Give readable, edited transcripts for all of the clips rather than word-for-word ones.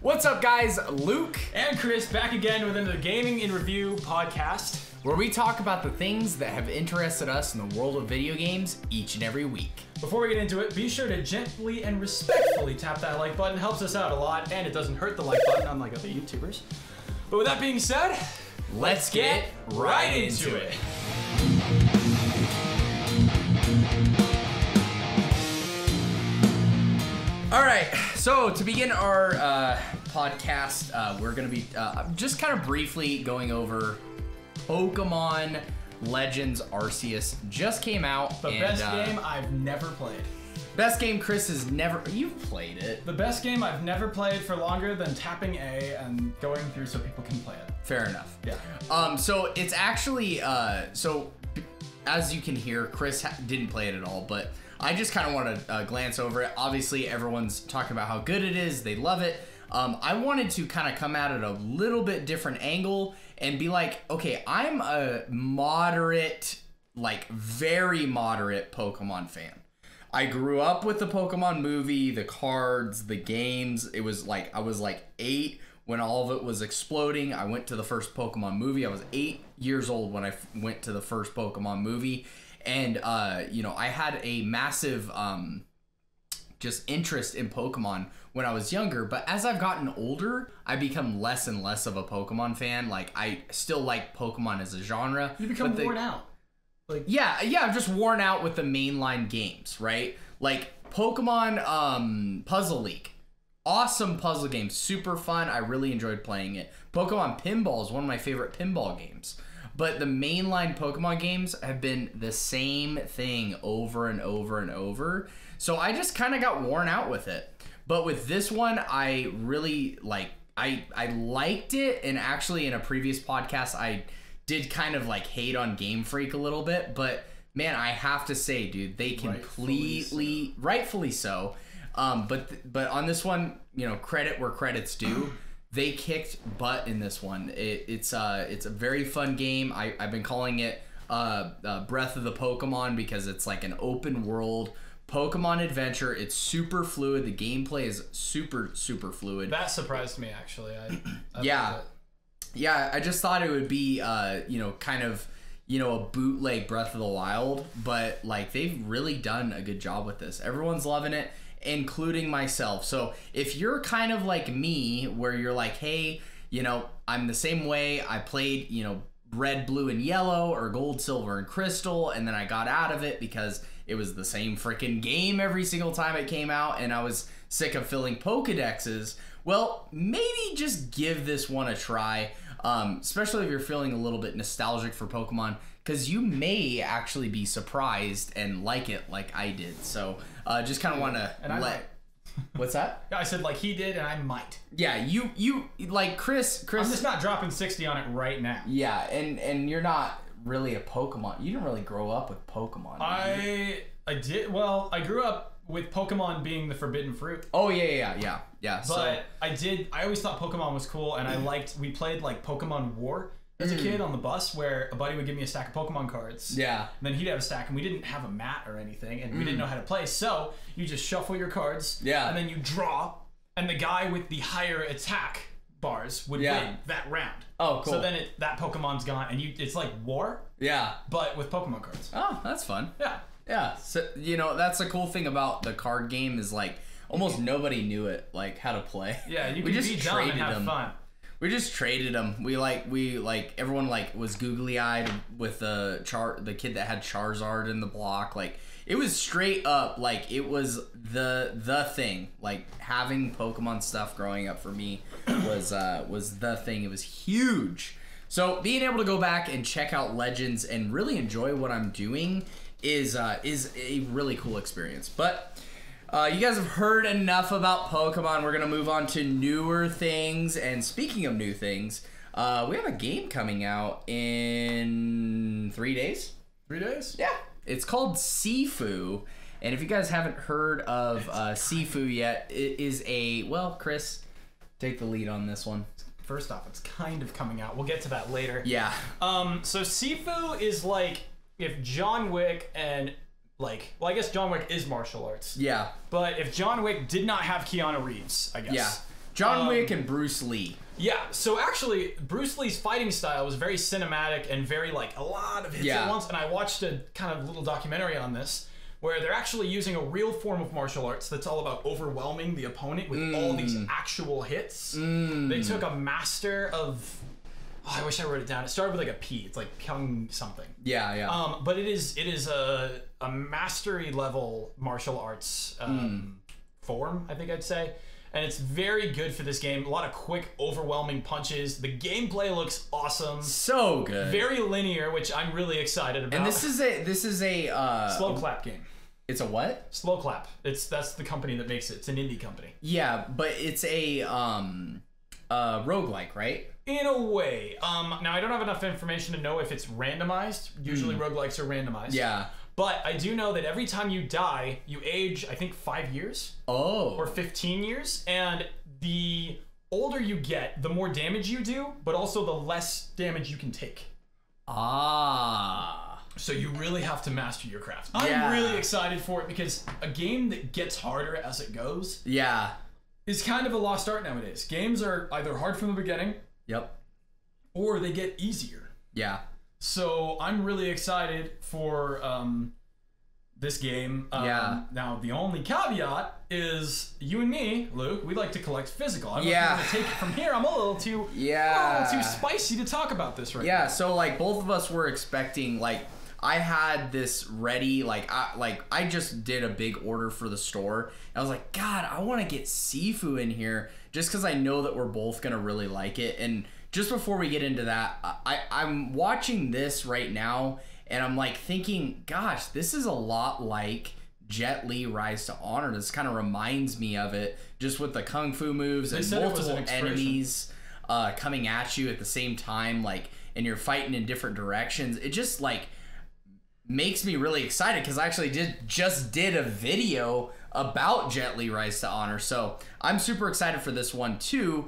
What's up, guys? Luke and Chris back again with another Gaming in Review podcast, where we talk about the things that have interested us in the world of video games each and every week. Before we get into it, be sure to gently and respectfully tap that like button. It helps us out a lot, and it doesn't hurt the like button, unlike other YouTubers. But with that being said, let's get right into it. All right, so to begin our podcast, we're going to be just kind of briefly going over Pokemon Legends Arceus. Just came out. The best game I've never played. Best game Chris has never... You've played it. The best game I've never played for longer than tapping A and going through so people can play it. Fair enough. Yeah. So it's actually... so as you can hear, Chris didn't play it at all, but... I just kind of want to glance over it. Obviously, everyone's talking about how good it is. They love it. I wanted to kind of come at it a little bit different angle and be like, okay, I'm a moderate, like very moderate Pokemon fan. I grew up with the Pokemon movie, the cards, the games. It was like, I was like 8 when all of it was exploding. I went to the first Pokemon movie. I was 8 years old when I went to the first Pokemon movie. And, you know, I had a massive just interest in Pokemon when I was younger. But as I've gotten older, I've become less and less of a Pokemon fan. Like, I still like Pokemon as a genre. You become worn out. Like, yeah, I'm just worn out with the mainline games, right? Like, Pokemon Puzzle League. Awesome puzzle game. Super fun. I really enjoyed playing it. Pokemon Pinball is one of my favorite pinball games. But the mainline Pokemon games have been the same thing over and over and over. So I just kind of got worn out with it. But with this one, I really I liked it. And actually in a previous podcast, I did kind of like hate on Game Freak a little bit. But man, I have to say, dude, they completely, rightfully so. But on this one, you know, credit where credit's due. They kicked butt in this one. It's a very fun game. I've been calling it Breath of the Pokemon because it's like an open world Pokemon adventure. It's super fluid. The gameplay is super fluid. That surprised me, actually. Yeah. I just thought it would be you know, kind of, you know, a bootleg Breath of the Wild, but like they've really done a good job with this. Everyone's loving it, including myself. So if you're kind of like me, where you're like, hey, you know, I'm the same way. I played, you know, red, blue, and yellow, or gold, silver, and crystal, and then I got out of it because it was the same freaking game every single time it came out, and I was sick of filling Pokedexes. Well, maybe just give this one a try, especially if you're feeling a little bit nostalgic for Pokemon, because you may actually be surprised and like it like I did. So just kind of want to let... What's that? Yeah, I said like he did, and I might. Yeah, you like Chris. I'm just not dropping 60 on it right now. Yeah, and you're not really a Pokemon. You didn't really grow up with Pokemon. I did. Well, I grew up with Pokemon being the forbidden fruit. Oh yeah. But so. I always thought Pokemon was cool, and we played like Pokemon War as a kid on the bus, where a buddy would give me a stack of Pokemon cards. Yeah. And then he'd have a stack, and we didn't have a mat or anything, and we didn't know how to play. So you just shuffle your cards. Yeah. And then you draw, and the guy with the higher attack bars would win that round. Oh, cool. So then that Pokemon's gone, and it's like War. Yeah. But with Pokemon cards. Oh, that's fun. Yeah. Yeah. So you know, that's the cool thing about the card game is like almost nobody knew it, like how to play. Yeah. You can just be dumb and have fun. We just traded them. We everyone like was googly eyed with the kid that had Charizard in the block. Like it was straight up like it was the thing. Like having Pokemon stuff growing up for me was the thing. It was huge. So being able to go back and check out Legends and really enjoy what I'm doing is a really cool experience. But you guys have heard enough about Pokemon. We're going to move on to newer things. And speaking of new things, we have a game coming out in 3 days. 3 days? Yeah. It's called Sifu. And if you guys haven't heard of Sifu yet, it is well, Chris, take the lead on this one. First off, it's kind of coming out. We'll get to that later. Yeah. So Sifu is like if John Wick and well, I guess John Wick is martial arts. Yeah. But if John Wick did not have Keanu Reeves, I guess. Yeah. John Wick and Bruce Lee. Yeah, so actually, Bruce Lee's fighting style was very cinematic and very, like, a lot of hits at once, and I watched a kind of little documentary on this, where they're actually using a real form of martial arts that's all about overwhelming the opponent with all these actual hits. They took a master of... Oh, I wish I wrote it down. It started with like a P. It's like Pyong something. Yeah, yeah. But it is a mastery level martial arts form, I think I'd say. And it's very good for this game. A lot of quick, overwhelming punches. The gameplay looks awesome. So good. Very linear, which I'm really excited about. And this is a sloclap game. It's a what? Sloclap. That's the company that makes it. It's an indie company. Yeah, but it's a roguelike, right? In a way. Now, I don't have enough information to know if it's randomized. Usually roguelikes are randomized. Yeah. But I do know that every time you die, you age, I think, 5 years. Oh. Or 15 years. And the older you get, the more damage you do, but also the less damage you can take. Ah. So you really have to master your craft. I'm really excited for it because a game that gets harder as it goes is kind of a lost art nowadays. Games are either hard from the beginning or they get easier. Yeah. So I'm really excited for this game. Now, the only caveat is you and me, Luke, we like to collect physical. I'm going to take it from here. I'm a little too spicy to talk about this right now. Yeah, so like both of us were expecting, like, I had this ready, I just did a big order for the store. I was like, God, I want to get Sifu in here just because I know that we're both going to really like it. And just before we get into that, I'm watching this right now and I'm like thinking, gosh, this is a lot like Jet Li Rise to Honor. This kind of reminds me of it, just with the kung fu moves and multiple enemies coming at you at the same time, like, and you're fighting in different directions. It just like makes me really excited because I actually just did a video about Jet Li Rise to Honor. So I'm super excited for this one too.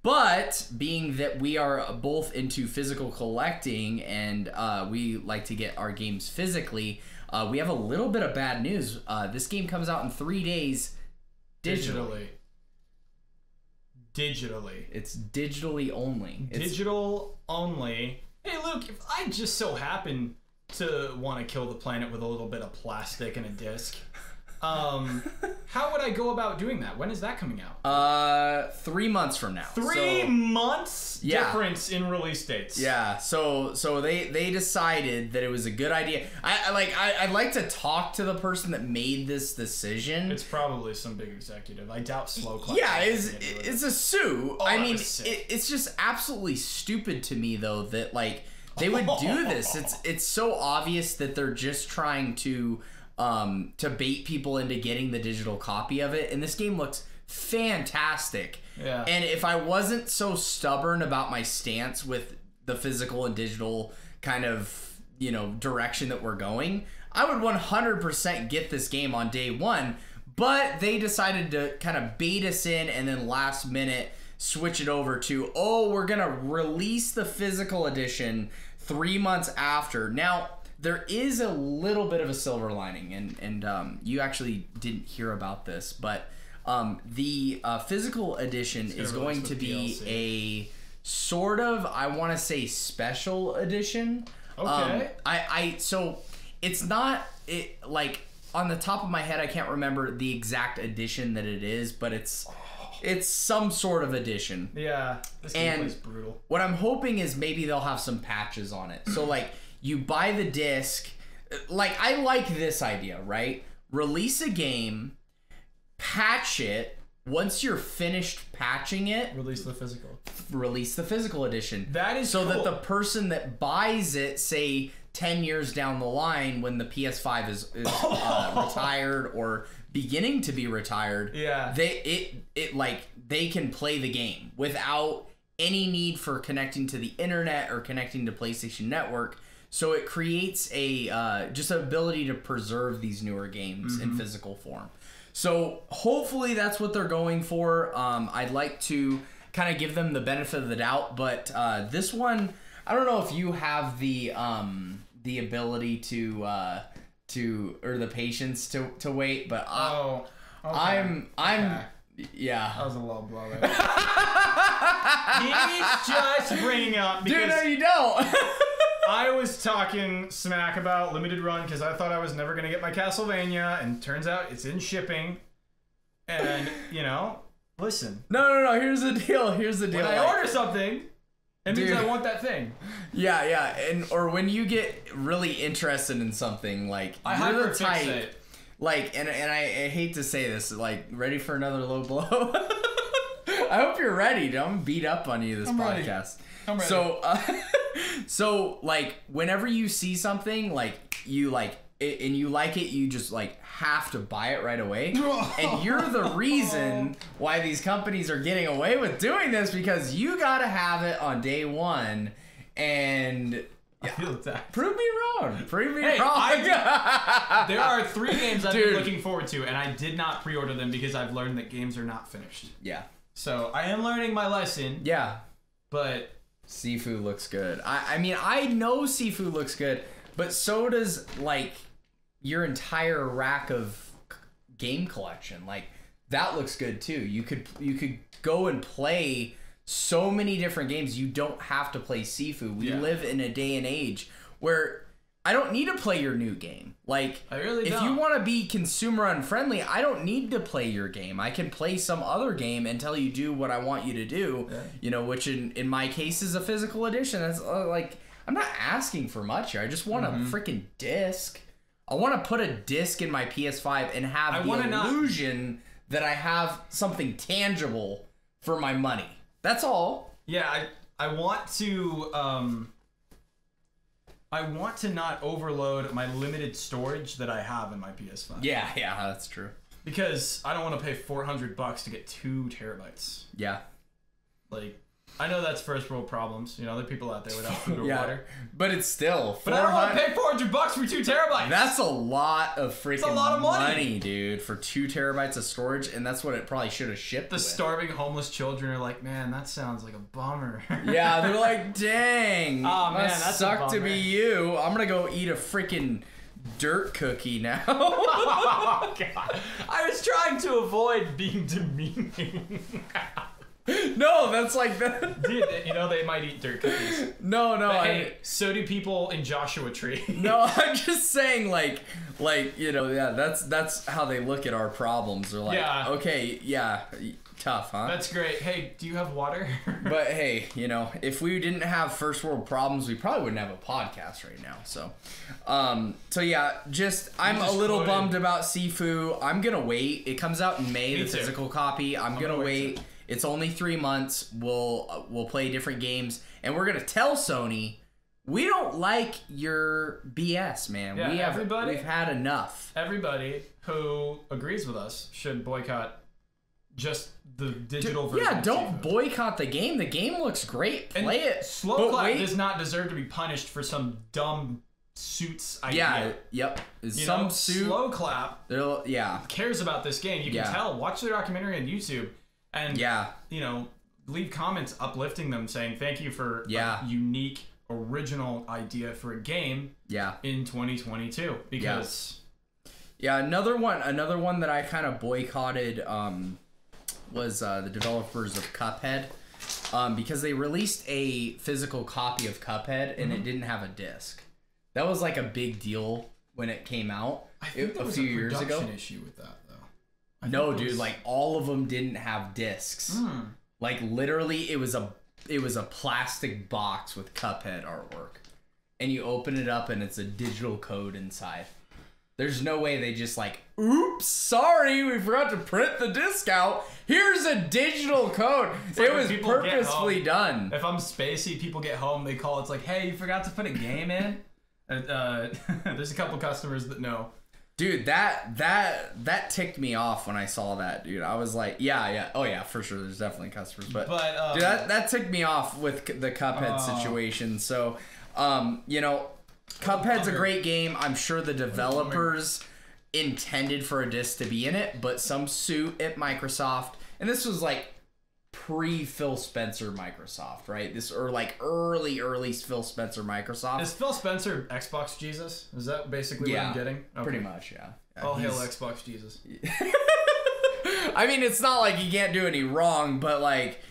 But being that we are both into physical collecting and we like to get our games physically, we have a little bit of bad news. This game comes out in 3 days digitally. It's digitally only. Digital only. Hey, Luke, if I just so happen to want to kill the planet with a little bit of plastic and a disc, how would I go about doing that? When is that coming out? 3 months from now. 3 months difference in release dates. Yeah. So they decided that it was a good idea. I'd like to talk to the person that made this decision. It's probably some big executive. I doubt sloclap. Yeah, it's a sue. I mean, it's just absolutely stupid to me though that like they would do this. It's so obvious that they're just trying to bait people into getting the digital copy of it, and this game looks fantastic. Yeah. And if I wasn't so stubborn about my stance with the physical and digital kind of, direction that we're going, I would 100% get this game on day one, but they decided to kind of bait us in and then last minute switch it over to, we're gonna release the physical edition 3 months after. Now, there is a little bit of a silver lining, and you actually didn't hear about this, but the physical edition is going to be a sort of, I want to say, special edition. Okay. So it's not like on the top of my head, I can't remember the exact edition that it is, but it's some sort of edition. Yeah. This game is brutal. What I'm hoping is maybe they'll have some patches on it. So like, you buy the disc, like I like this idea, right? Release a game, patch it. Once you're finished patching it, release the physical edition. That is so cool. That the person that buys it, say 10 years down the line, when the PS5 is retired or beginning to be retired, they can play the game without any need for connecting to the internet or connecting to PlayStation Network. So it creates a just an ability to preserve these newer games in physical form. So hopefully that's what they're going for. I'd like to kind of give them the benefit of the doubt, but this one, I don't know if you have the ability to or the patience to wait, but okay. Yeah. That was a low blow right He's just bringing up because... Dude, no, you don't. I was talking smack about limited run because I thought I was never going to get my Castlevania, and turns out it's in shipping. And, you know, listen. No, here's the deal. When I order something, it means I want that thing. Yeah, or when you get really interested in something, like, you're the type... Like, and I hate to say this, like, ready for another low blow? I hope you're ready. Don't beat up on you this podcast. I'm ready. So, like, whenever you see something, like, you like it, and you like it, you just, like, have to buy it right away. And you're the reason why these companies are getting away with doing this, because you gotta have it on day one, and... I feel that. Prove me wrong. There are 3 games I've been looking forward to, and I did not pre-order them because I've learned that games are not finished. Yeah. So I am learning my lesson. Yeah. But Sifu looks good. I mean, I know Sifu looks good, but so does, like, your entire rack of game collection. Like, that looks good too. You could go and play so many different games. You don't have to play Sifu. We live in a day and age where I don't need to play your new game. Like, I really don't. If you want to be consumer unfriendly, I don't need to play your game. I can play some other game until you do what I want you to do. Yeah. You know, which in my case is a physical edition. That's like, I'm not asking for much here. I just want a freaking disc. I want to put a disc in my PS5 and have the illusion that I have something tangible for my money. That's all. Yeah, I want to not overload my limited storage that I have in my PS5. Yeah, that's true. Because I don't want to pay $400 to get 2 terabytes. Yeah. Like, I know that's first world problems. You know, there are people out there without food or water. But it's still. But I don't want to pay $400 for 2 terabytes. That's a lot of freaking money, dude, for 2 terabytes of storage, and that's what it probably should have shipped. The starving homeless children are like, man, that sounds like a bummer. Yeah, they're like, dang, oh man, that sucks to be you. I'm gonna go eat a freaking dirt cookie now. Oh God, I was trying to avoid being demeaning. No, that's like that. Dude, you know they might eat dirt cookies. No, but hey, so do people in Joshua Tree. No, I'm just saying, like you know, yeah, that's how they look at our problems. They're like, okay, yeah, tough, huh? That's great. Hey, do you have water? But hey, you know, if we didn't have first world problems, we probably wouldn't have a podcast right now. So yeah, I'm a little bummed about Sifu. I'm gonna wait. It comes out in May, the physical copy. I'm gonna wait. It's only 3 months. We'll play different games, and we're gonna tell Sony we don't like your BS, man. Yeah, we've had enough. Everybody who agrees with us should boycott just the digital version. Yeah, don't boycott the game. The game looks great. Play it. Sloclap does not deserve to be punished for some dumb suits idea. Yeah, yep. Some suit. Sloclap cares about this game. You can tell. Watch the documentary on YouTube. And, you know, leave comments uplifting them, saying thank you for a unique, original idea for a game in 2022. Because... Yeah, another one that I kind of boycotted was the developers of Cuphead. Because they released a physical copy of Cuphead, and it didn't have a disc. That was like a big deal when it came out a few years ago. There was a production issue with that. No, dude, like all of them didn't have discs. Like literally it was a plastic box with Cuphead artwork. And you open it up and it's a digital code inside. There's no way they just like, oops, sorry, we forgot to print the disc out. Here's a digital code. It was purposefully done. If I'm spacey, people get home, they call, it's like, hey, you forgot to put a game in? There's a couple customers that know. Dude, that ticked me off when I saw that, dude. I was like, oh yeah, for sure. There's definitely customers, but dude, that ticked me off with the Cuphead situation. So, you know, Cuphead's a great game. I'm sure the developers intended for a disc to be in it, but some suit at Microsoft, and this was like pre-Phil Spencer Microsoft, right? Like early Phil Spencer Microsoft. Is Phil Spencer Xbox Jesus? Is that basically what I'm getting? Okay. Pretty much, yeah. All hail Xbox Jesus. I mean, it's not like he can't do any wrong, but like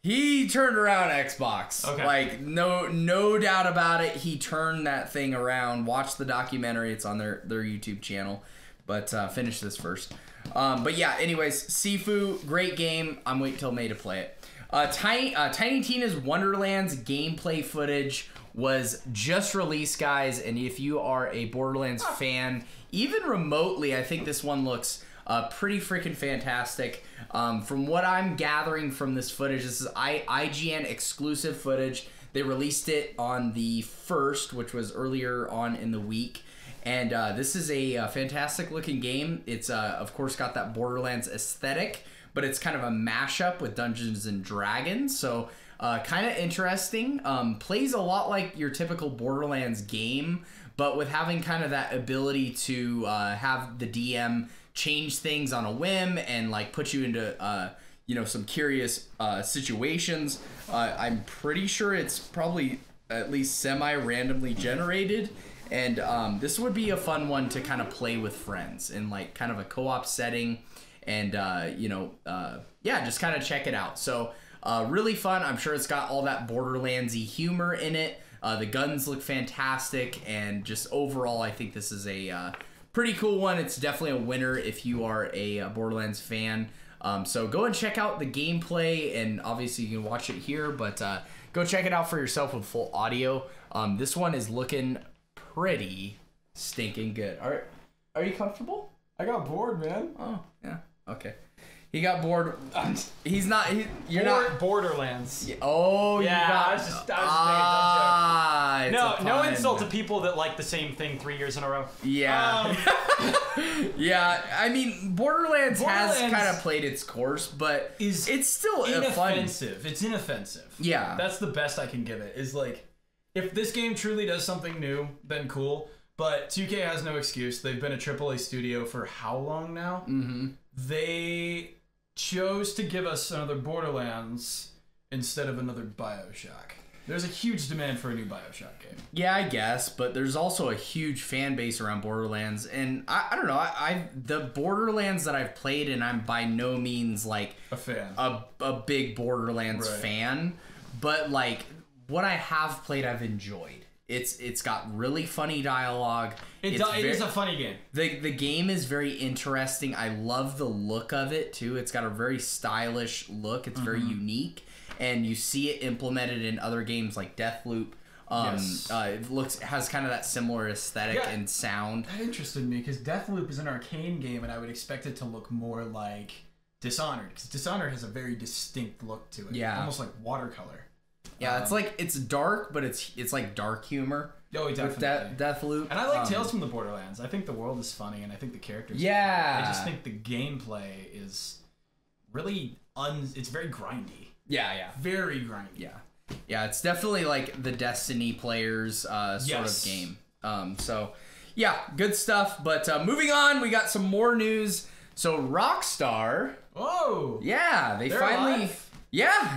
he turned around Xbox. Okay. Like no doubt about it. He turned that thing around. Watch the documentary. It's on their YouTube channel. But finish this first. But yeah, anyways, Sifu, great game. I'm waiting till May to play it. Tiny Tina's Wonderlands gameplay footage was just released, guys, and if you are a Borderlands fan, even remotely, I think this one looks pretty freaking fantastic. From what I'm gathering from this footage, this is IGN exclusive footage. They released it on the 1st, which was earlier on in the week. And this is a fantastic looking game. It's, of course, got that Borderlands aesthetic, but it's kind of a mashup with Dungeons and Dragons. So kind of interesting. Plays a lot like your typical Borderlands game, but with having kind of that ability to have the DM change things on a whim and like put you into some curious situations. I'm pretty sure it's probably at least semi-randomly generated, and this would be a fun one to kind of play with friends in like kind of a co-op setting, and yeah, just kind of check it out. So really fun. I'm sure it's got all that Borderlands-y humor in it. The guns look fantastic, and just overall, I think this is a pretty cool one. It's definitely a winner if you are a Borderlands fan. So go and check out the gameplay, and obviously you can watch it here, but go check it out for yourself with full audio. This one is looking pretty stinking good. Are you comfortable? I got bored, man. Oh, yeah. Okay. He got bored. He's not. You're not. Borderlands. Oh, yeah. I was just making a dumb joke. No insult to put people that like the same thing 3 years in a row. Yeah. Yeah. I mean, Borderlands has kind of played its course, but it's still inoffensive. It's inoffensive. Yeah. That's the best I can give it. Is like, if this game truly does something new, then cool. But 2K has no excuse. They've been a AAA studio for how long now? Mm-hmm. They chose to give us another Borderlands instead of another BioShock. There's a huge demand for a new BioShock game. Yeah, I guess, but there's also a huge fan base around Borderlands, and I don't know. The Borderlands that I've played, and I'm by no means like a fan, a big Borderlands fan, but like what I have played, I've enjoyed. It's got really funny dialogue. It is a funny game. The game is very interesting. I love the look of it too. It's got a very stylish look. It's very unique, and you see it implemented in other games like Deathloop. Yes. It has kind of that similar aesthetic and sound. That interested me because Deathloop is an arcane game, and I would expect it to look more like Dishonored, because Dishonored has a very distinct look to it. Yeah, almost like watercolor. Yeah, it's dark, but it's like dark humor. Oh, definitely. With Deathloop. And I like Tales from the Borderlands. I think the world is funny, and I think the characters. Yeah. I just think the gameplay is really it's very grindy. Yeah. Very grindy. Yeah. Yeah, it's definitely like the Destiny players sort of game. So, yeah, good stuff. But moving on, we got some more news. So Rockstar. Oh. Yeah, they're finally. Alive? Yeah,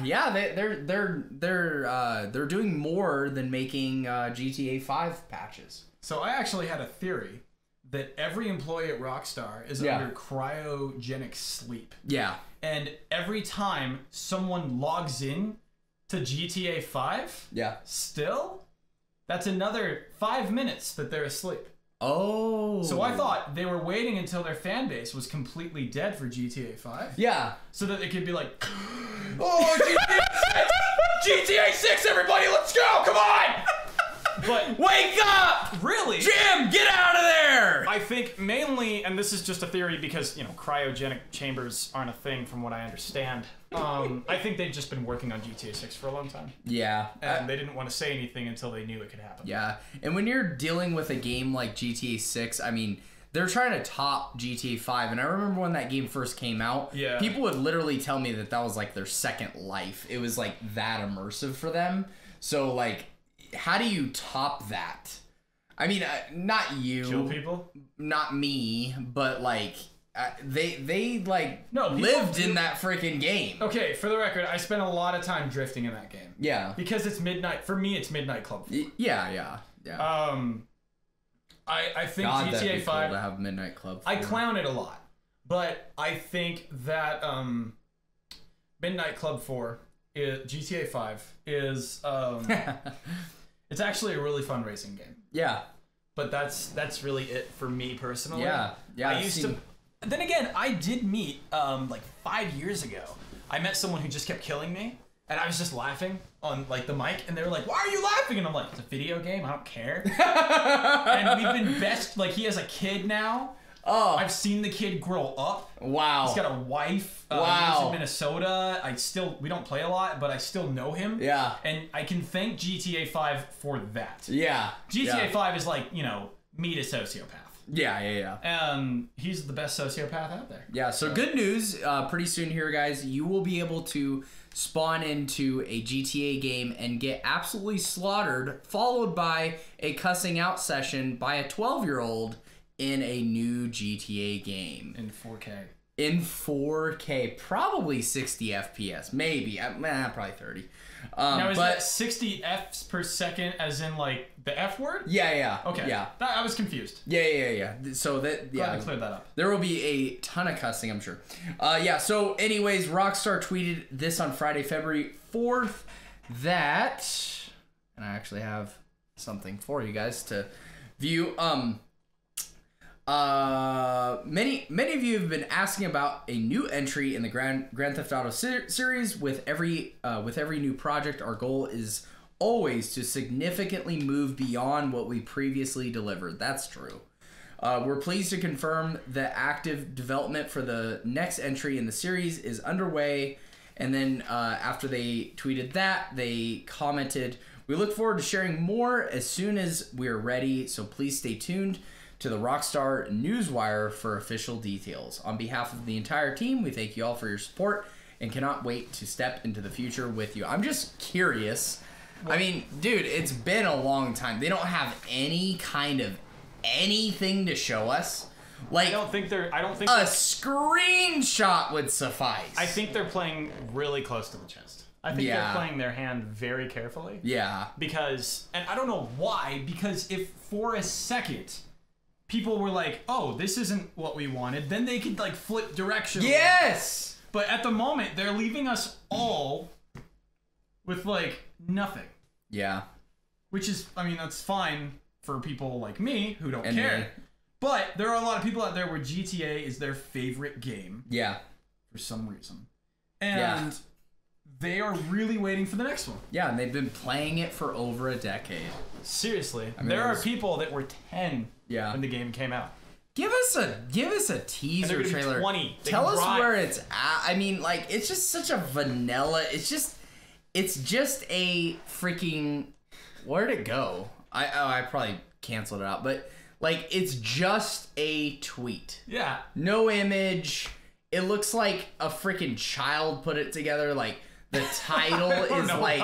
they're doing more than making GTA 5 patches. So I actually had a theory that every employee at Rockstar is under cryogenic sleep. Yeah. And every time someone logs in to GTA 5, still, that's another 5 minutes that they're asleep. Oh. So I thought they were waiting until their fan base was completely dead for GTA 5. Yeah. So that they could be like, oh, GTA 6! GTA 6, everybody, let's go! Come on! But wake up! Really? Jim, get out of there! I think mainly, and this is just a theory because, cryogenic chambers aren't a thing from what I understand. I think they've just been working on GTA 6 for a long time. Yeah. And they didn't want to say anything until they knew it could happen. Yeah. And when you're dealing with a game like GTA 6, I mean, they're trying to top GTA 5. And I remember when that game first came out, people would literally tell me that was like their second life. It was like that immersive for them. So like, how do you top that? I mean, not you. Kill people? Not me, but like... they lived in that freaking game. Okay, for the record, I spent a lot of time drifting in that game. Yeah. Because it's midnight. For me, it's midnight club. Yeah. I think God, GTA 5 cool to have midnight club. I clown it a lot. But I think that Midnight Club 4, GTA 5, is it's actually a really fun racing game. Yeah. But that's really it for me personally. Yeah. I used to. Then again, I did meet like 5 years ago. I met someone who just kept killing me, and I was just laughing on like the mic, and they were like, "Why are you laughing?" And I'm like, "It's a video game. I don't care." And we've been best. Like he has a kid now. Oh, I've seen the kid grow up. Wow. He's got a wife. Wow. He lives in Minnesota. We don't play a lot, but I still know him. Yeah. And I can thank GTA 5 for that. Yeah. GTA 5 is like, meet a sociopath. Yeah. He's the best sociopath out there. Yeah, so good news. Pretty soon here, guys, you will be able to spawn into a GTA game and get absolutely slaughtered, followed by a cussing out session by a 12-year-old in a new GTA game. In 4K. In 4K. Probably 60 FPS. Maybe. Probably 30. Now, is that 60 Fs per second as in, like, the F word? Yeah. Okay. Yeah. I was confused. Yeah. So that, Glad to clear that up. There will be a ton of cussing, I'm sure. So anyways, Rockstar tweeted this on Friday, February 4th, that, and I actually have something for you guys to view. Many of you have been asking about a new entry in the Grand Theft Auto series. With every new project, our goal is always to significantly move beyond what we previously delivered. That's true. We're pleased to confirm that active development for the next entry in the series is underway. And then after they tweeted that, they commented, "We look forward to sharing more as soon as we're ready, so please stay tuned to the Rockstar Newswire for official details. On behalf of the entire team, we thank you all for your support and cannot wait to step into the future with you." I'm just curious. I mean, dude, it's been a long time. They don't have any kind of anything to show us. Like, I don't think a screenshot would suffice. I think they're playing really close to the chest. I think they're playing their hand very carefully. Yeah. Because, and I don't know why, because if for a second people were like, "Oh, this isn't what we wanted," then they could like flip direction. Yes! But at the moment, they're leaving us all with like nothing. Yeah. Which is, I mean, that's fine for people like me who don't care. But there are a lot of people out there where GTA is their favorite game. Yeah. For some reason. And they are really waiting for the next one. Yeah, and they've been playing it for over a decade. Seriously. I mean, there are people that were 10 when the game came out. Give us a teaser trailer. 20. Tell us where it's at. I mean, like, it's just such a vanilla. It's just a freaking. Where'd it go? I probably canceled it out, but like, it's just a tweet. Yeah. No image. It looks like a freaking child put it together. Like, the title is like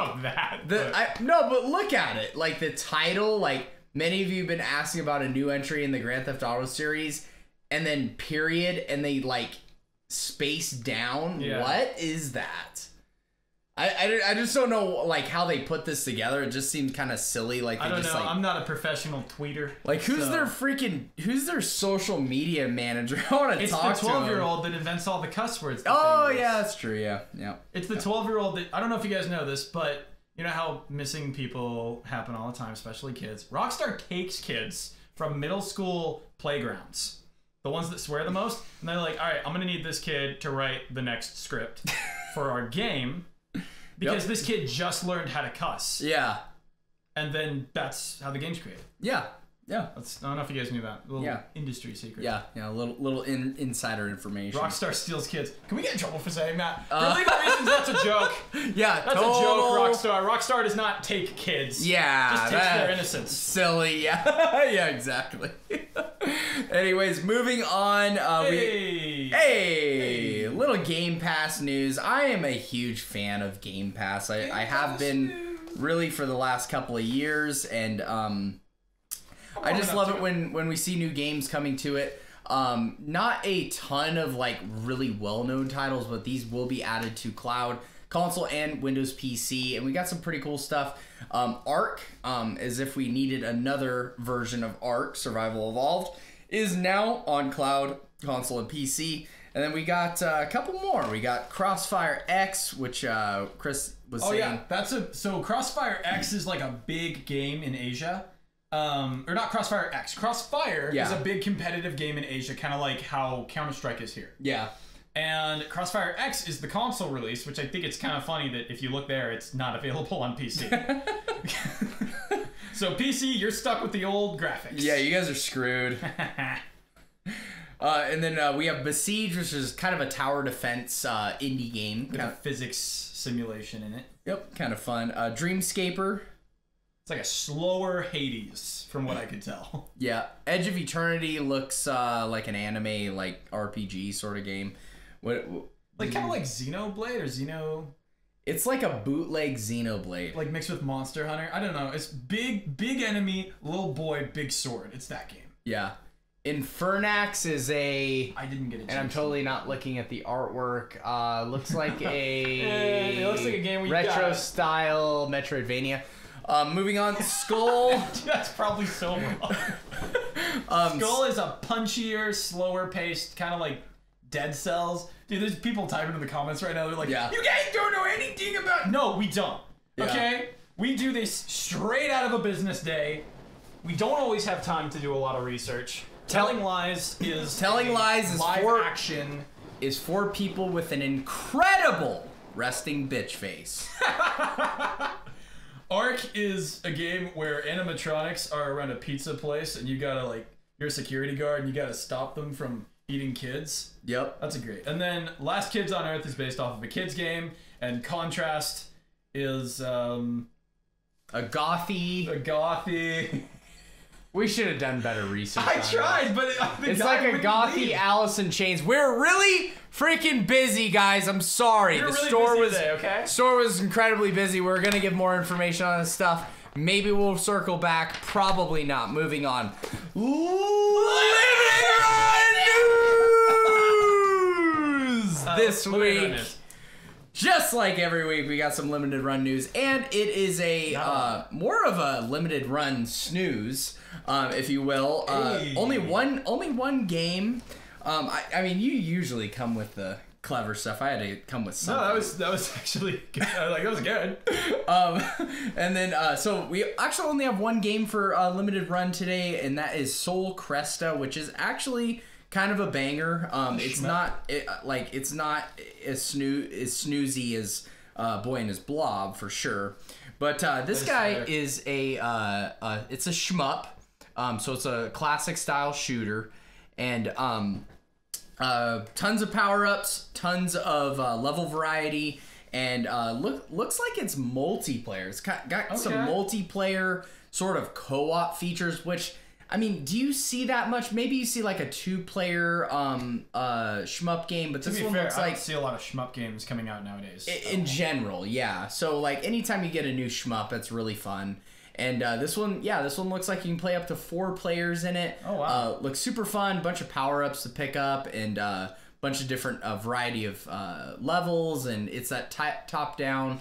but look at it. Like, the title, like, many of you have been asking about a new entry in the Grand Theft Auto series, and then period, and they like space down. Yeah. What is that? I just don't know, like, how they put this together. It just seems kind of silly. Like, I don't know. Like, I'm not a professional tweeter. Like, who's their social media manager? I want to talk to him. It's the 12-year-old that invents all the cuss words. Oh, yeah, that's true. Yeah. It's the 12-year-old that, I don't know if you guys know this, but you know how missing people happen all the time, especially kids. Rockstar takes kids from middle school playgrounds, the ones that swear the most, and they're like, "All right, I'm gonna need this kid to write the next script for our game." Because this kid just learned how to cuss. Yeah. And then that's how the game's created. Yeah. I don't know if you guys knew that. A little industry secret. Yeah, a little insider information. Rockstar steals kids. Can we get in trouble for saying that? For legal reasons, that's a joke. Yeah, that's a joke, Rockstar. Rockstar does not take kids. Yeah. Just takes their innocence. Silly, yeah. Yeah, exactly. Anyways, moving on. Hey, little Game Pass news. I am a huge fan of Game Pass. I have been really for the last couple of years, and I just love it when we see new games coming to it. Not a ton of like really well-known titles, but these will be added to cloud, console, and Windows PC, and we got some pretty cool stuff. Ark, as if we needed another version of Ark, Survival Evolved, is now on cloud console and PC. And then we got a couple more. We got Crossfire X, which Chris was saying. Oh yeah, so Crossfire X is like a big game in Asia. Or not Crossfire X. Crossfire is a big competitive game in Asia, kind of like how Counter-Strike is here. Yeah. And Crossfire X is the console release, which I think it's kind of funny that if you look there, it's not available on PC. So PC, you're stuck with the old graphics. Yeah, you guys are screwed. And then we have Besiege, which is kind of a tower defense indie game. With a physics simulation in it. Yep, kind of fun. Dreamscaper. It's like a slower Hades, from what I could tell. Yeah, Edge of Eternity looks like an anime, like RPG sort of game. Like kind of like Xenoblade or Xeno. It's like a bootleg Xenoblade, like mixed with Monster Hunter. I don't know. It's big enemy, little boy, big sword. It's that game. Yeah. Infernax is a... I didn't get it. And I'm totally not looking at the artwork. Looks like it looks like a game we retro style Metroidvania. Moving on, Skull. That's probably so wrong. Skull is a punchier, slower paced, kind of like Dead Cells. Dude, there's people typing in the comments right now. They're like, you guys don't know anything about... No, we don't. Okay? We do this straight out of a business day. We don't always have time to do a lot of research. Telling lies is live action. Is for people with an incredible resting bitch face. Ark is a game where animatronics are around a pizza place and you gotta like, you're a security guard and you gotta stop them from eating kids. Yep. That's a great. And then Last Kids on Earth is based off of a kids game, and Contrast is a gothy. We should have done better research. I tried, but it's like a gothy Alice in Chains. We're really freaking busy, guys. I'm sorry. The really store was incredibly busy. We're gonna give more information on this stuff. Maybe we'll circle back. Probably not. Moving on. Limited Run News this week. Just like every week, we got some limited run news, and it is a more of a limited run snooze, if you will. Only one game. I mean, you usually come with the clever stuff. I had to come with something. No, that was actually good. That was good. And then so we actually only have one game for limited run today, and that is Soul Cresta, which is actually kind of a banger. It's not as snoozy as Boy and His Blob for sure, but this guy is it's a shmup. So it's a classic style shooter, and tons of power-ups, tons of level variety, and looks like it's multiplayer. It's got some multiplayer sort of co-op features, which, I mean, do you see that much? Maybe you see like a 2-player shmup game, but this one looks like... I don't see a lot of shmup games coming out nowadays. In general, yeah. So like anytime you get a new shmup, that's really fun. And this one looks like you can play up to 4 players in it. Oh, wow. Looks super fun, bunch of power-ups to pick up, and bunch of different variety of levels, and it's that top-down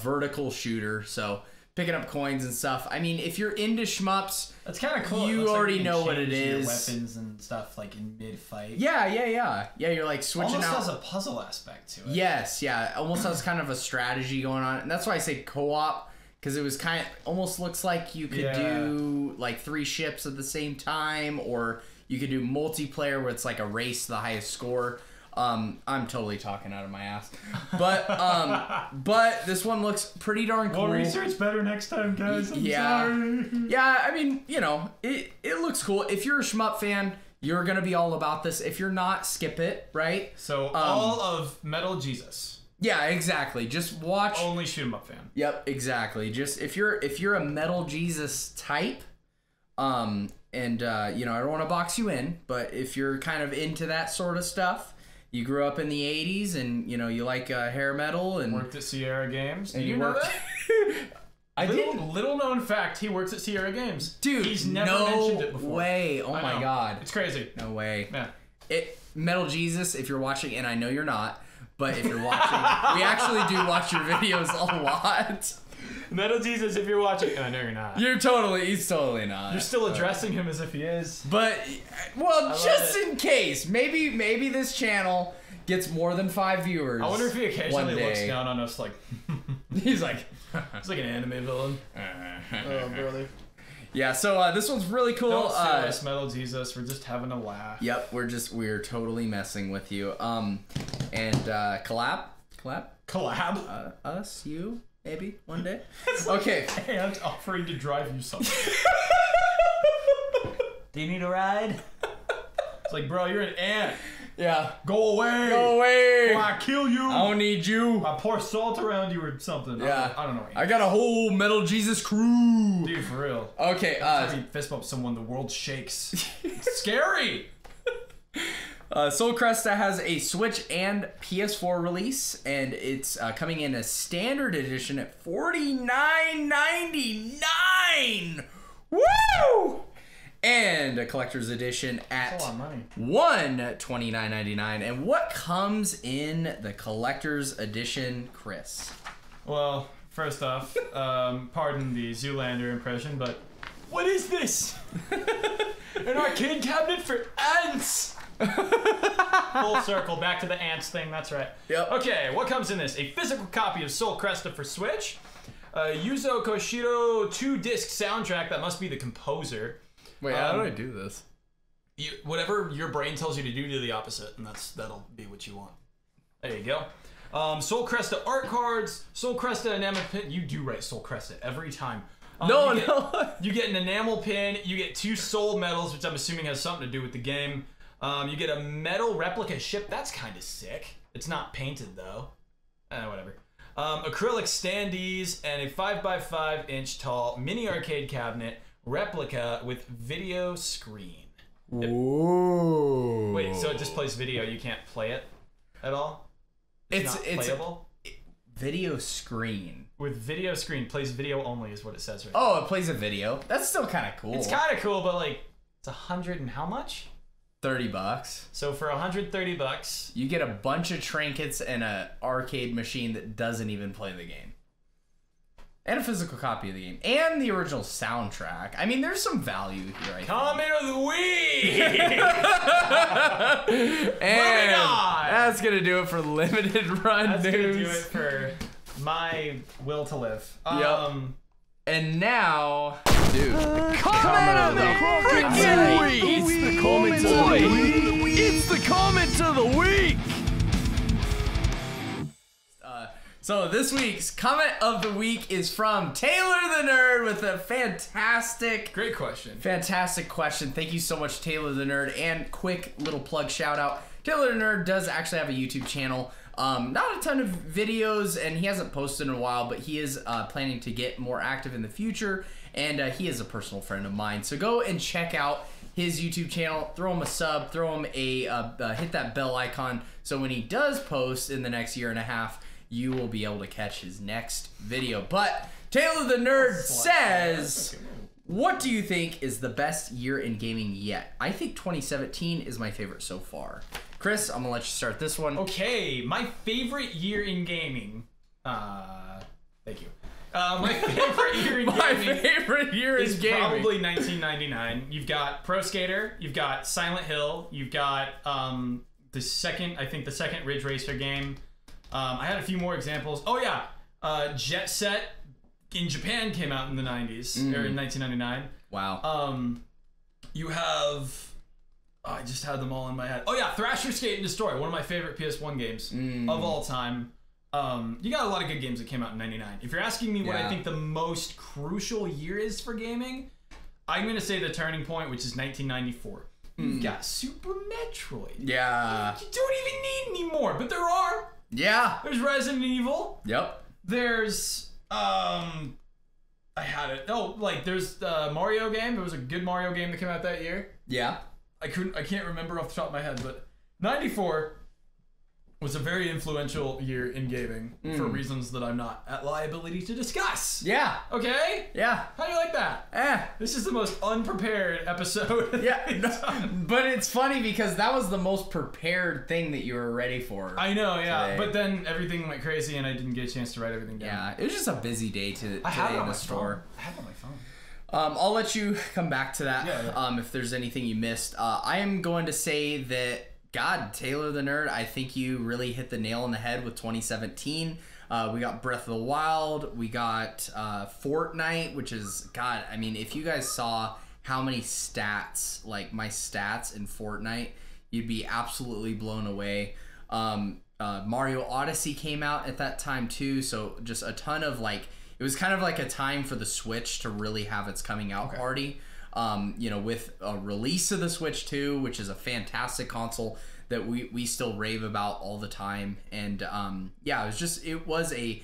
vertical shooter, so picking up coins and stuff. I mean, if you're into shmups, that's kind of cool. You already know what it is. Your weapons and stuff like in mid-fight. Yeah. You're like switching almost out. Almost has a puzzle aspect to it. Yes, yeah. Almost has kind of a strategy going on, and that's why I say co-op. Because it was kind of almost looks like you could do like 3 ships at the same time, or you could do multiplayer where it's like a race to the highest score. I'm totally talking out of my ass, but this one looks pretty darn cool. We'll research better next time, guys. I'm sorry. Yeah. I mean, you know, it looks cool. If you're a shmup fan, you're gonna be all about this. If you're not, skip it. Right. So all of Metal Jesus. Yeah, exactly. Just watch. Only shoot 'em up fan. Yep, exactly. Just if you're a Metal Jesus type, and you know, I don't want to box you in, but if you're kind of into that sort of stuff, you grew up in the '80s, and you know you like hair metal, and worked at Sierra Games. And you know that? Little known fact, he works at Sierra Games. Dude, he's never mentioned it before. No way! Oh my god, it's crazy. No way. Yeah. Metal Jesus, if you're watching, and I know you're not. But if you're watching, we actually do watch your videos a lot. Metal Jesus, if you're watching, I know you're not. He's totally not. You're still addressing him as if he is. But, well, just in case, maybe this channel gets more than 5 viewers. I wonder if he occasionally looks down on us like... He's like... He's like an anime villain. Oh, brother. Yeah, so this one's really cool. Don't sue us, Metal Jesus. We're just having a laugh. Yep, we're totally messing with you. And collab? Us, you, maybe one day. It's like an ant offering to drive you somewhere. Do you need a ride? It's like, bro, you're an ant. Yeah. Go away. Go away. Or I kill you. I don't need you. I pour salt around you or something. Yeah. I don't know. I got a whole Metal Jesus crew. Dude, for real. Okay. Every time you fist bump someone, the world shakes. It's scary. Soul Cresta has a Switch and PS4 release, and it's coming in a standard edition at $49.99. Woo! And a collector's edition at $129.99. And what comes in the collector's edition, Chris? Well, first off, pardon the Zoolander impression, but what is this? An arcade cabinet for ants! Full circle, back to the ants thing, that's right. Yep. Okay, what comes in this? A physical copy of Soul Cresta for Switch, Yuzo Koshiro 2-disc soundtrack, that must be the composer. Wait, how do I do this? Whatever your brain tells you to do the opposite, and that'll be what you want. There you go. Soul Cresta art cards, Soul Cresta enamel pin. You do write Soul Cresta every time. No. You get an enamel pin, you get 2 soul medals, which I'm assuming has something to do with the game. You get a metal replica ship. That's kind of sick. It's not painted, though. Whatever. Acrylic standees and a 5x5 inch tall mini arcade cabinet replica with video screen. Ooh. Wait, so it just plays video. You can't play it at all? It's not playable? Video screen. With video screen, plays video only is what it says right now. now. It plays a video. That's still kind of cool. It's kind of cool, but like, it's 100 and how much? $30. So for $130, you get a bunch of trinkets and an arcade machine that doesn't even play the game. And a physical copy of the game. And the original soundtrack. I mean, there's some value here, I think. Comment of the week! And that's going to do it for Limited Run News. That's going to do it for my will to live. Yep. And now, dude, comment of the freaking week! It's the comment of the week! It's the comment of the week! So this week's comment of the week is from Taylor the Nerd with a great question. Fantastic question. Thank you so much, Taylor the Nerd. And quick little plug shout out. Taylor the Nerd does actually have a YouTube channel. Not a ton of videos, and he hasn't posted in a while, but he is planning to get more active in the future, and he is a personal friend of mine. So go and check out his YouTube channel, throw him a sub, throw him a hit that bell icon, so when he does post in the next year and a half, you will be able to catch his next video. But Taylor the Nerd says, what do you think is the best year in gaming yet? I think 2017 is my favorite so far. Chris, I'm gonna let you start this one. Okay, my favorite year in gaming. Thank you. My favorite year in gaming is probably 1999. You've got Pro Skater, you've got Silent Hill, you've got the second Ridge Racer game. I had a few more examples. Oh yeah, Jet Set in Japan came out in the 90s, or in 1999. Wow. You have... I just had them all in my head. Oh yeah, Thrasher Skate and Destroy, one of my favorite PS1 games of all time. You got a lot of good games that came out in 99. If you're asking me what I think the most crucial year is for gaming, I'm going to say the turning point, which is 1994. You've got Super Metroid. Yeah. You don't even need any more, but there are. Yeah. There's Resident Evil. Yep. There's, I had it. Oh, like there's the Mario game. There was a good Mario game that came out that year. Yeah. I can't remember off the top of my head, but 94, was a very influential year in gaming for reasons that I'm not at liability to discuss. Yeah. Okay? Yeah. How do you like that? This is the most unprepared episode. Yeah. But it's funny because that was the most prepared thing that you were ready for. I know, yeah. Today. But then everything went crazy and I didn't get a chance to write everything down. Yeah. It was just a busy day today in the store. I have it on my phone. I'll let you come back to that yeah. If there's anything you missed. I am going to say that, God, Taylor the Nerd, I think you really hit the nail on the head with 2017. We got Breath of the Wild. We got Fortnite, which is, God, I mean, if you guys saw how many stats, like my stats in Fortnite, you'd be absolutely blown away. Mario Odyssey came out at that time too, so just a ton of like, it was kind of like a time for the Switch to really have its coming out party. You know, with a release of the Switch 2, which is a fantastic console that we still rave about all the time. And yeah, it was a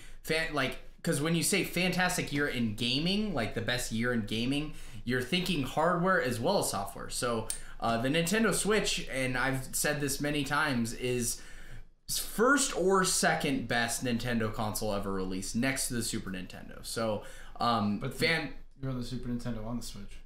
because when you say fantastic year in gaming, like the best year in gaming, you're thinking hardware as well as software. So the Nintendo Switch, and I've said this many times, is first or second best Nintendo console ever released, next to the Super Nintendo. So but you're on the Super Nintendo on the Switch.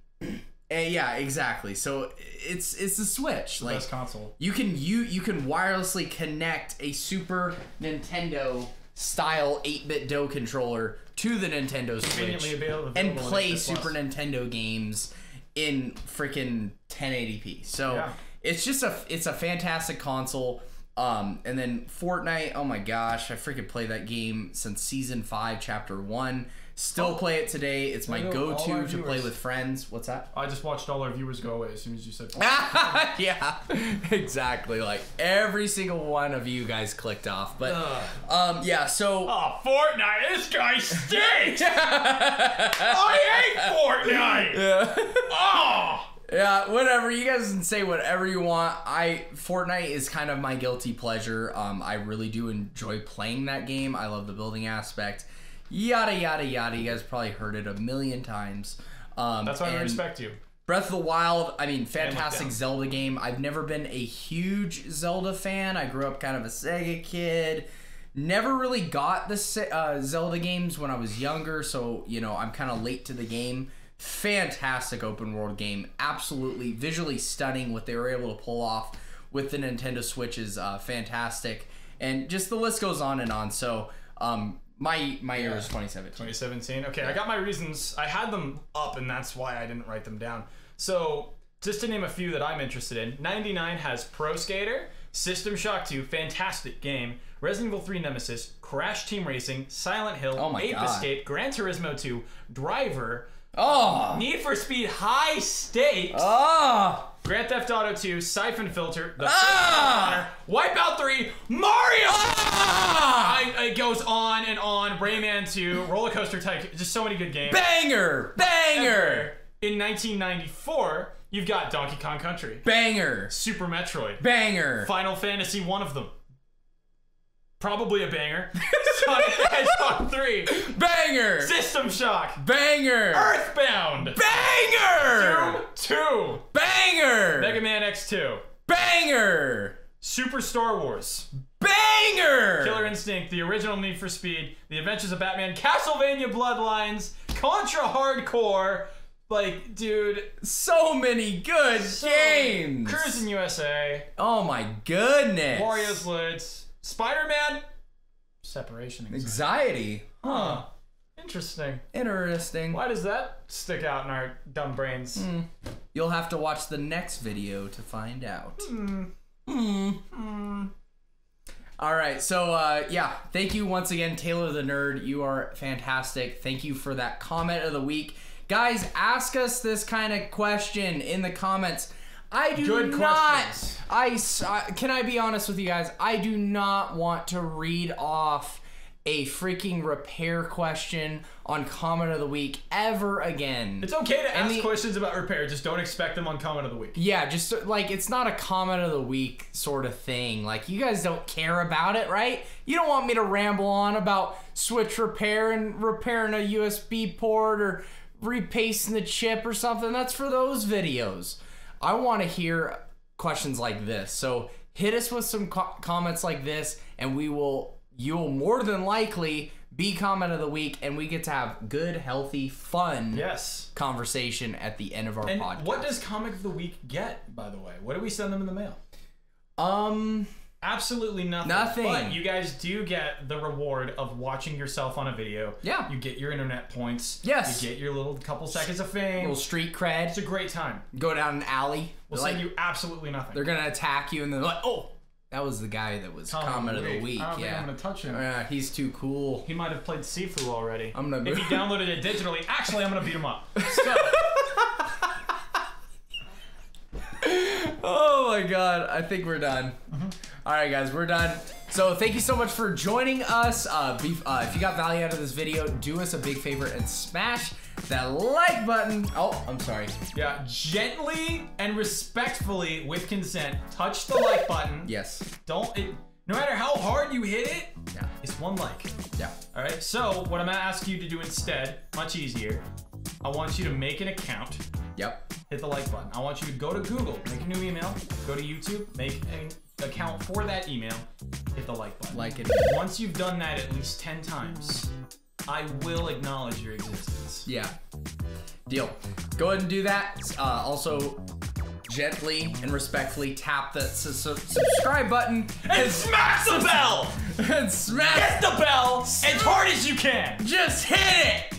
Yeah, exactly. So it's the Switch, the best console. You can wirelessly connect a Super Nintendo style 8-bit DOE controller to the Nintendo Switch and play Super Nintendo games in freaking 1080p. So it's just it's a fantastic console. And then Fortnite, oh my gosh, I freaking play that game since Season 5, Chapter 1. Still play it today. It's my go-to to play with friends. What's that? I just watched all our viewers go away as soon as you said Fortnite. Yeah, exactly. Like every single one of you guys clicked off. But yeah, so Fortnite, this guy stinks. I hate Fortnite. Yeah. Yeah, whatever. You guys can say whatever you want. Fortnite is kind of my guilty pleasure. I really do enjoy playing that game. I love the building aspect. Yada yada yada. You guys probably heard it a million times. That's why I respect you. Breath of the Wild, I mean, fantastic Zelda game. I've never been a huge Zelda fan. I grew up kind of a Sega kid. Never really got the Zelda games when I was younger, so, you know, I'm kind of late to the game. Fantastic open world game. Absolutely visually stunning. What they were able to pull off with the Nintendo Switch is fantastic. And just the list goes on and on. So, my year was 2017. 2017. Okay, I got my reasons. I had them up, and that's why I didn't write them down. So, just to name a few that I'm interested in, 99 has Pro Skater, System Shock 2, fantastic game, Resident Evil 3 Nemesis, Crash Team Racing, Silent Hill, Ape Escape, Gran Turismo 2, Driver, Need for Speed High Stakes, Grand Theft Auto 2, Siphon Filter, The Honor, Wipeout 3, Mario! It goes on and on. Rayman 2, Roller Coaster Tycoon, just so many good games. Banger! Banger! In 1994, you've got Donkey Kong Country. Banger! Super Metroid. Banger! Final Fantasy, one of them. Probably a banger. Sonic the Hedgehog 3. Banger! System Shock. Banger! Earthbound. Banger! Doom 2. Banger! Mega Man X2. Banger! Super Star Wars. Banger! Killer Instinct, the original Need for Speed, The Adventures of Batman, Castlevania Bloodlines, Contra Hardcore. Like, dude, so many good games. Cruising USA. Oh my goodness. Wario's Woods. Spider-Man. Separation Anxiety. Huh. Interesting. Interesting. Why does that stick out in our dumb brains? You'll have to watch the next video to find out. All right, so yeah, thank you once again, Taylor the Nerd. You are fantastic. Thank you for that comment of the week. Guys, ask us this kind of question in the comments. I do not. Can I be honest with you guys? I do not want to read off a freaking repair question on comment of the week ever again. It's okay to ask questions about repair, just don't expect them on comment of the week. Yeah, just like it's not a comment of the week sort of thing. Like you guys don't care about it, right? You don't want me to ramble on about Switch repair and repairing a USB port or repasting the chip or something. That's for those videos. I want to hear questions like this. So hit us with some comments like this, and you'll more than likely be comment of the week, and we get to have good, healthy, fun conversation at the end of our podcast. What does comic of the week get, by the way? What do we send them in the mail? Absolutely nothing. Nothing. But you guys do get the reward of watching yourself on a video. Yeah. You get your internet points. Yes. You get your little couple seconds of fame. Little street cred. It's a great time. Go down an alley. We'll send you absolutely nothing. They're going to attack you, and they're like, oh, that was the guy that was comment of the week. I don't think I'm going to touch him. He's too cool. He might have played Sifu already. If he downloaded it digitally, actually, I'm going to beat him up. So... Oh my god, I think we're done. Alright guys, we're done. So thank you so much for joining us. If you got value out of this video, do us a big favor and smash that like button. Oh, I'm sorry. Yeah, gently and respectfully, with consent, touch the like button. Yes. No matter how hard you hit it, it's one like. Yeah. Alright, so what I'm gonna ask you to do instead, much easier, I want you to make an account. Yep. Hit the like button. I want you to go to Google, make a new email, go to YouTube, make an account for that email, hit the like button. Like it. Once you've done that at least 10 times, I will acknowledge your existence. Yeah. Deal. Go ahead and do that. Also, gently and respectfully tap the subscribe button and smash the bell! And smash Hit the bell as hard as you can! Just hit it!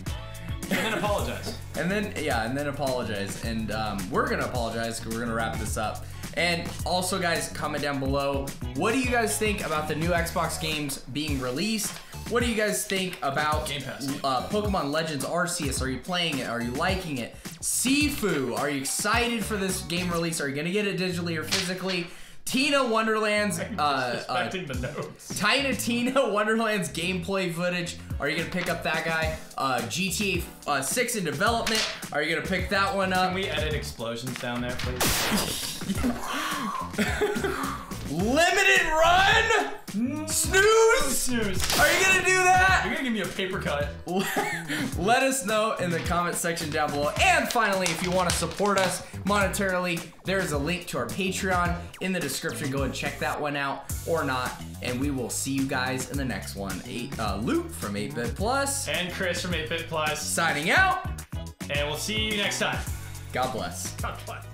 And then apologize. And then apologize. And we're gonna apologize because we're gonna wrap this up. And also, guys, comment down below. What do you guys think about the new Xbox games being released? What do you guys think about Gamepass? Pokemon Legends Arceus? Are you playing it? Are you liking it? Sifu, are you excited for this game release? Are you gonna get it digitally or physically? Tina Wonderland's expecting the notes. Tina Wonderland's gameplay footage. Are you gonna pick up that guy? GTA 6 in development. Are you gonna pick that one up? Can we edit explosions down there, please? Limited run? Snooze? Are you gonna do that? You're gonna give me a paper cut. Let us know in the comment section down below. And finally, if you want to support us monetarily, there is a link to our Patreon in the description. Go and check that one out or not. And we will see you guys in the next one. Luke from 8-Bit Plus. And Chris from 8-Bit Plus. Signing out. And we'll see you next time. God bless. God bless.